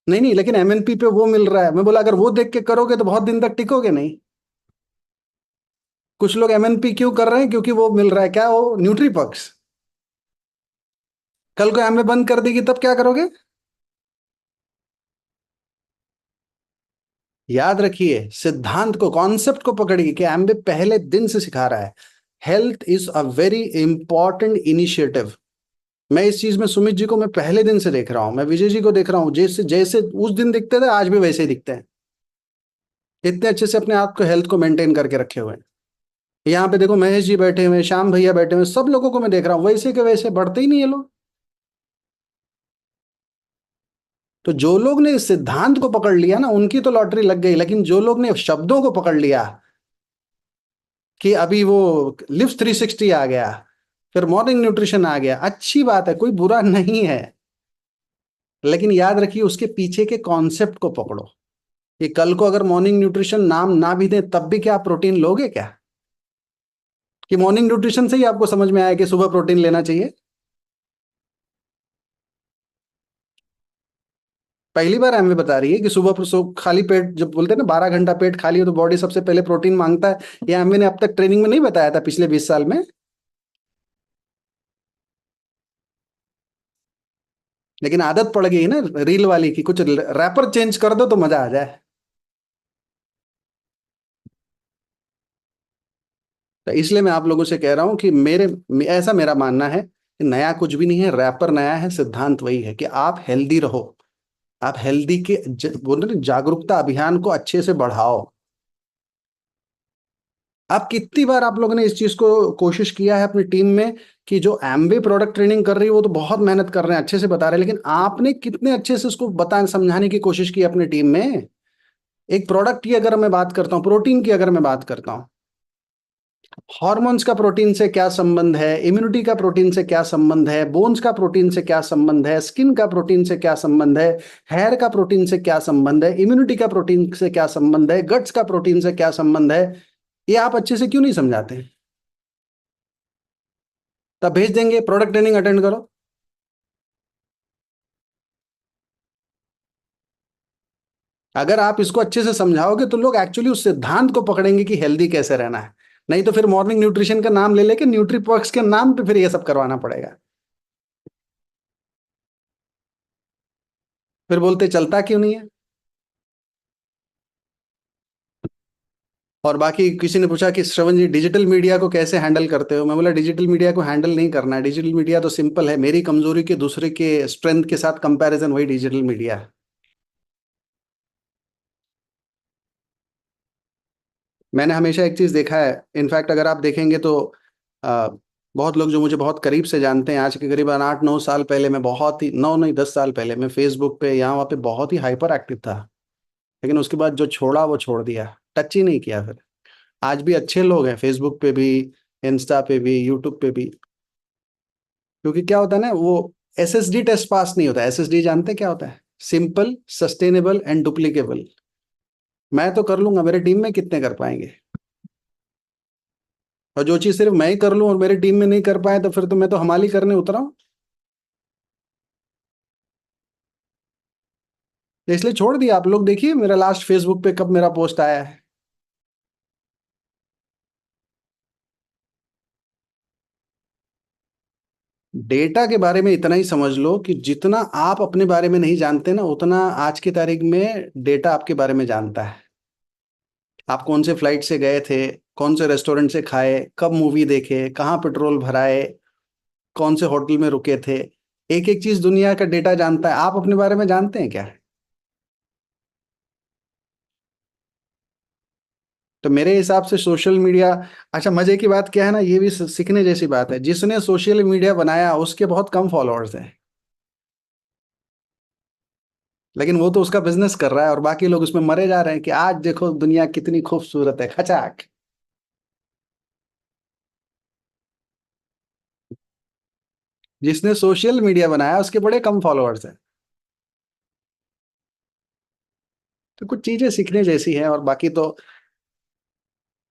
नहीं नहीं, लेकिन एमएनपी पे वो मिल रहा है। मैं बोला अगर वो देख के करोगे तो बहुत दिन तक टिकोगे नहीं। कुछ लोग एमएनपी क्यों कर रहे हैं, क्योंकि वो मिल रहा है, क्या वो न्यूट्रीपक्स। कल को एमए बंद कर देगी तब क्या करोगे। याद रखिए सिद्धांत को, कॉन्सेप्ट को पकड़िए कि एमबे पहले दिन से सिखा रहा है health is a very important initiative. मैं इस चीज में सुमित जी को मैं पहले दिन से देख रहा हूं, मैं विजय जी को देख रहा हूं, जैसे जैसे उस दिन दिखते थे आज भी वैसे ही दिखते हैं। इतने अच्छे से अपने आप को हेल्थ को मेंटेन करके रखे हुए हैं। यहाँ पे देखो महेश जी बैठे हुए हैं, श्याम भैया बैठे हुए हैं, सब लोगों को मैं देख रहा हूँ वैसे के वैसे बढ़ते ही नहीं है लोग। तो जो लोग ने इस सिद्धांत को पकड़ लिया ना उनकी तो लॉटरी लग गई, लेकिन जो लोग ने शब्दों को पकड़ लिया कि अभी वो लिव्स 360 आ गया, फिर मॉर्निंग न्यूट्रिशन आ गया, अच्छी बात है, कोई बुरा नहीं है। लेकिन याद रखिए उसके पीछे के कॉन्सेप्ट को पकड़ो कि कल को अगर मॉर्निंग न्यूट्रिशन नाम ना भी दे तब भी क्या आप प्रोटीन लोगे क्या। कि मॉर्निंग न्यूट्रिशन से ही आपको समझ में आया कि सुबह प्रोटीन लेना चाहिए। पहली बार हमें बता रही है कि सुबह खाली पेट, जब बोलते हैं ना 12 घंटा पेट खाली हो तो बॉडी सबसे पहले प्रोटीन मांगता है। ये हमें ने अब तक ट्रेनिंग में नहीं बताया था पिछले 20 साल में। लेकिन आदत पड़ गई ना रील वाली की, कुछ रैपर चेंज कर दो तो मजा आ जाए। तो इसलिए मैं आप लोगों से कह रहा हूं कि ऐसा मेरा मानना है कि नया कुछ भी नहीं है, रैपर नया है, सिद्धांत वही है कि आप हेल्दी रहो। आप हेल्दी के बोलते ना, जागरूकता अभियान को अच्छे से बढ़ाओ। आप कितनी बार आप लोगों ने इस चीज को कोशिश किया है अपनी टीम में कि जो एमवे प्रोडक्ट ट्रेनिंग कर रही है वो तो बहुत मेहनत कर रहे हैं, अच्छे से बता रहे हैं, लेकिन आपने कितने अच्छे से उसको बताने समझाने की कोशिश की अपनी टीम में। एक प्रोडक्ट की अगर मैं बात करता हूँ, प्रोटीन की अगर मैं बात करता हूँ, हॉर्मोन्स का प्रोटीन से क्या संबंध है, इम्यूनिटी का प्रोटीन से क्या संबंध है, बोन्स का प्रोटीन से क्या संबंध है, स्किन का प्रोटीन से क्या संबंध है, हेयर का प्रोटीन से क्या संबंध है, इम्यूनिटी का प्रोटीन से क्या संबंध है, गट्स का प्रोटीन से क्या संबंध है, ये आप अच्छे से क्यों नहीं समझाते? तब भेज देंगे प्रोडक्ट ट्रेनिंग अटेंड करो। अगर आप इसको अच्छे से समझाओगे तो लोग एक्चुअली उस सिद्धांत को पकड़ेंगे कि हेल्दी कैसे रहना है। नहीं तो फिर मॉर्निंग न्यूट्रिशन का नाम ले लेके न्यूट्रीपर्क्स के नाम पे फिर ये सब करवाना पड़ेगा। फिर बोलते चलता क्यों नहीं है। और बाकी किसी ने पूछा कि श्रवण जी डिजिटल मीडिया को कैसे हैंडल करते हो। मैं बोला डिजिटल मीडिया को हैंडल नहीं करना है, डिजिटल मीडिया तो सिंपल है, मेरी कमजोरी के दूसरे के स्ट्रेंथ के साथ कंपैरिजन, वही डिजिटल मीडिया है। मैंने हमेशा एक चीज देखा है, इनफैक्ट अगर आप देखेंगे तो आ, बहुत लोग जो मुझे बहुत करीब से जानते हैं, आज के करीबन 8-9 साल पहले मैं बहुत ही, 9 नहीं 10 साल पहले मैं फेसबुक पे यहाँ वहाँ पे बहुत ही हाइपर एक्टिव था। लेकिन उसके बाद जो छोड़ा वो छोड़ दिया, टच ही नहीं किया फिर। आज भी अच्छे लोग हैं फेसबुक पे भी, इंस्टा पे भी, यूट्यूब पे भी। क्योंकि क्या होता है ना, वो एसएसडी टेस्ट पास नहीं होता। एसएसडी जानते हैं क्या होता है? Simple, sustainable and duplicable. मैं तो कर लूंगा, मेरे टीम में कितने कर पाएंगे? और जो चीज सिर्फ मैं ही कर लूं और मेरी टीम में नहीं कर पाए तो फिर तो मैं तो हमाली करने उतरा हूं। तो इसलिए छोड़ दिया। आप लोग देखिए मेरा लास्ट फेसबुक पे कब मेरा पोस्ट आया है। डेटा के बारे में इतना ही समझ लो कि जितना आप अपने बारे में नहीं जानते ना, उतना आज की तारीख में डेटा आपके बारे में जानता है। आप कौन से फ्लाइट से गए थे, कौन से रेस्टोरेंट से खाए, कब मूवी देखे, कहाँ पेट्रोल भराए, कौन से होटल में रुके थे, एक एक चीज दुनिया का डेटा जानता है। आप अपने बारे में जानते हैं क्या? तो मेरे हिसाब से सोशल मीडिया, अच्छा मजे की बात क्या है ना, ये भी सीखने जैसी बात है, जिसने सोशल मीडिया बनाया उसके बहुत कम फॉलोअर्स हैं, लेकिन वो तो उसका बिजनेस कर रहा है और बाकी लोग उसमें मरे जा रहे हैं कि आज देखो दुनिया कितनी खूबसूरत है, खचाक। जिसने सोशल मीडिया बनाया उसके बड़े कम फॉलोअर्स हैं। तो कुछ चीजें सीखने जैसी है। और बाकी तो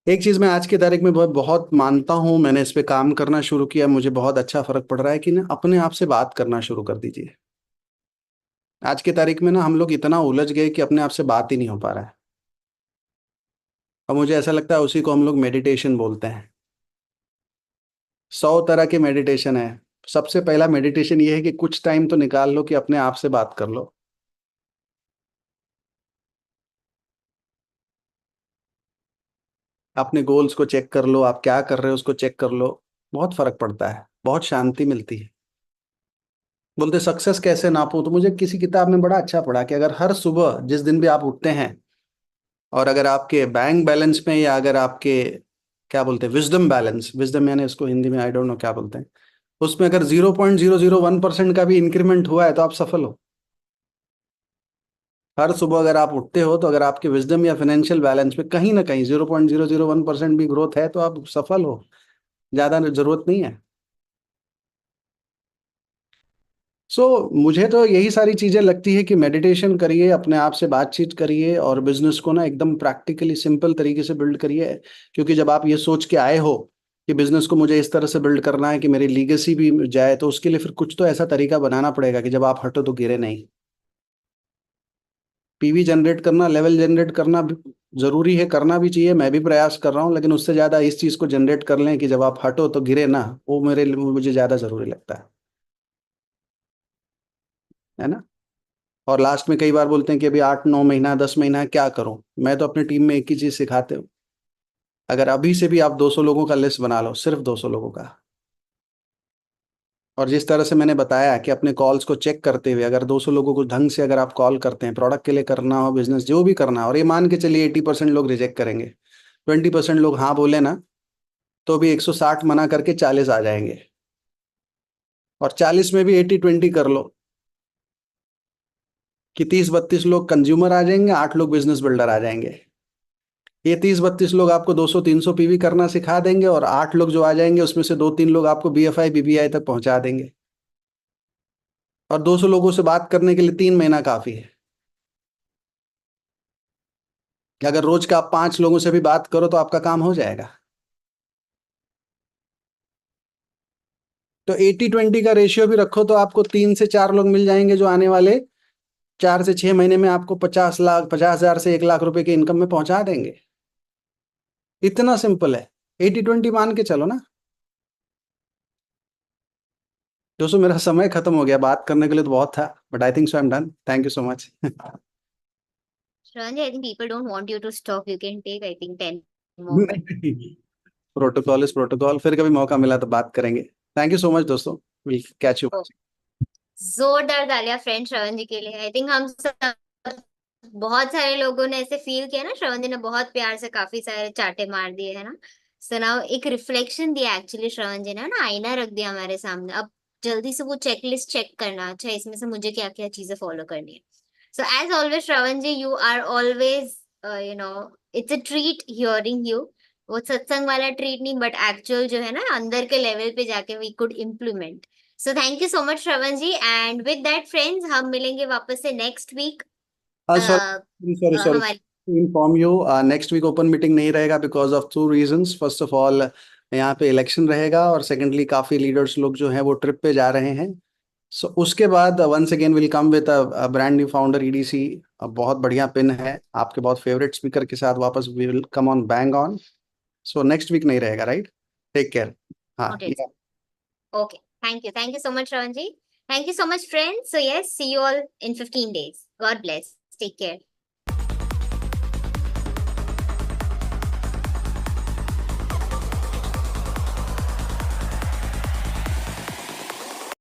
एक चीज मैं आज की तारीख में बहुत बहुत मानता हूं, मैंने इस पे काम करना शुरू किया, मुझे बहुत अच्छा फर्क पड़ रहा है कि ना अपने आप से बात करना शुरू कर दीजिए। आज की तारीख में ना हम लोग इतना उलझ गए कि अपने आप से बात ही नहीं हो पा रहा है। और मुझे ऐसा लगता है उसी को हम लोग मेडिटेशन बोलते हैं। 100 तरह के मेडिटेशन है। सबसे पहला मेडिटेशन ये है कि कुछ टाइम तो निकाल लो कि अपने आप से बात कर लो। अपने गोल्स को चेक कर लो, आप क्या कर रहे हो उसको चेक कर लो। बहुत फर्क पड़ता है, बहुत शांति मिलती है। बोलते सक्सेस कैसे नापो, तो मुझे किसी किताब में बड़ा अच्छा पढ़ा कि अगर हर सुबह जिस दिन भी आप उठते हैं, और अगर आपके बैंक बैलेंस में या अगर आपके क्या बोलते हैं विजडम बैलेंस, विजडम यानी उसको हिंदी में आई डोंट नो क्या बोलते हैं, उसमें अगर 0.001% का भी इंक्रीमेंट हुआ है तो आप सफल हो। हर सुबह अगर आप उठते हो तो अगर आपके विजडम या फाइनेंशियल बैलेंस में कहीं ना कहीं 0.001% भी ग्रोथ है तो आप सफल हो। ज्यादा जरूरत नहीं है। मुझे तो यही सारी चीजें लगती है कि मेडिटेशन करिए, अपने आप से बातचीत करिए और बिजनेस को ना एकदम प्रैक्टिकली सिंपल तरीके से बिल्ड करिए। क्योंकि जब आप ये सोच के आए हो कि बिजनेस को मुझे इस तरह से बिल्ड करना है कि मेरी लीगेसी भी जाए, तो उसके लिए फिर कुछ तो ऐसा तरीका बनाना पड़ेगा कि जब आप हटो तो गिरे नहीं। पीवी जनरेट करना, लेवल जनरेट करना भी जरूरी है, करना भी चाहिए, मैं भी प्रयास कर रहा हूँ, लेकिन उससे ज्यादा इस चीज को जनरेट कर लें कि जब आप हटो तो गिरे ना, वो मेरे लिए मुझे ज्यादा जरूरी लगता है ना। और लास्ट में कई बार बोलते हैं कि अभी 8-9 महीना 10 महीना क्या करूं, मैं तो अपनी टीम में एक ही चीज सिखाते हूँ, अगर अभी से भी आप 200 लोगों का लिस्ट बना लो, सिर्फ 200 लोगों का, और जिस तरह से मैंने बताया कि अपने कॉल्स को चेक करते हुए अगर 200 लोगों को ढंग से अगर आप कॉल करते हैं, प्रोडक्ट के लिए करना हो, बिजनेस जो भी करना हो, और ये मान के चलिए 80% लोग रिजेक्ट करेंगे, 20% लोग हाँ बोले ना, तो भी 160 मना करके 40 आ जाएंगे, और 40 में भी 80-20 कर लो कि 30-32 लोग कंज्यूमर आ जाएंगे, 8 लोग बिजनेस बिल्डर आ जाएंगे। ये 30-32 लोग आपको 200-300 पीवी करना सिखा देंगे, और 8 लोग जो आ जाएंगे उसमें से 2-3 लोग आपको बीएफआई बीबीआई तक पहुंचा देंगे। और 200 लोगों से बात करने के लिए 3 महीना काफी है। कि अगर रोज का आप 5 लोगों से भी बात करो तो आपका काम हो जाएगा। तो 80-20 का रेशियो भी रखो तो आपको 3 से 4 लोग मिल जाएंगे जो आने वाले 4 से 6 महीने में आपको 50 लाख, 50,000 से 1 लाख रुपए की इनकम में पहुंचा देंगे। इतना सिंपल है, 80-20 मान के चलो ना। दोस्तों मेरा समय खत्म हो गया, बात करने के लिए तो बहुत था, but I think so I am done. Thank you so much. Shravanji, I think people don't want you to stop. You can take, I think, 10 more minutes. Protocol is protocol, फिर कभी मौका मिला तो बात करेंगे। थैंक यू सो मच दोस्तों, विल कैच यू। Oh, जोरदार तालियां फ्रेंड श्रवण जी के लिए। आई थिंक हम सब, बहुत सारे लोगों ने ऐसे फील किया ना, श्रवण जी ने बहुत प्यार से काफी सारे चाटे मार दिए है ना। सो नाउ एक रिफ्लेक्शन दिया एक्चुअली श्रवण जी ने ना, आईना रख दिया हमारे सामने। अब जल्दी से वो चेकलिस्ट चेक करना, अच्छा इसमें से मुझे क्या क्या चीजें फॉलो करनी है। So as always Shravan ji, you are always, you know, it's a treat hearing you. वो सत्संग वाला ट्रीट नहीं, बट एक्चुअल जो है ना अंदर के लेवल पे जाके we could implement. So thank you so much Shravan ji, and with that friends हम मिलेंगे वापस से next week. Sorry sorry sorry, हमारी inform you, next week open meeting नहीं रहेगा because of 2 reasons. First of all, यहाँ पे इलेक्शन रहेगा, और सेकेंडली काफ़ी लीडर्स लोग जो हैं वो ट्रिप पे जा रहे हैं। सो उसके बाद once again will come with brand new founder EDC. बहुत बढ़िया पिन है आपके बहुत फेवरेट स्पीकर के साथ, वापस we will come on bang on. So next week नहीं रहेगा, राइट? Take care. हाँ, noted. Okay, thank you so much Shravan ji. Thank you so much friends. So yes, see you all in 15 days. God bless, take care.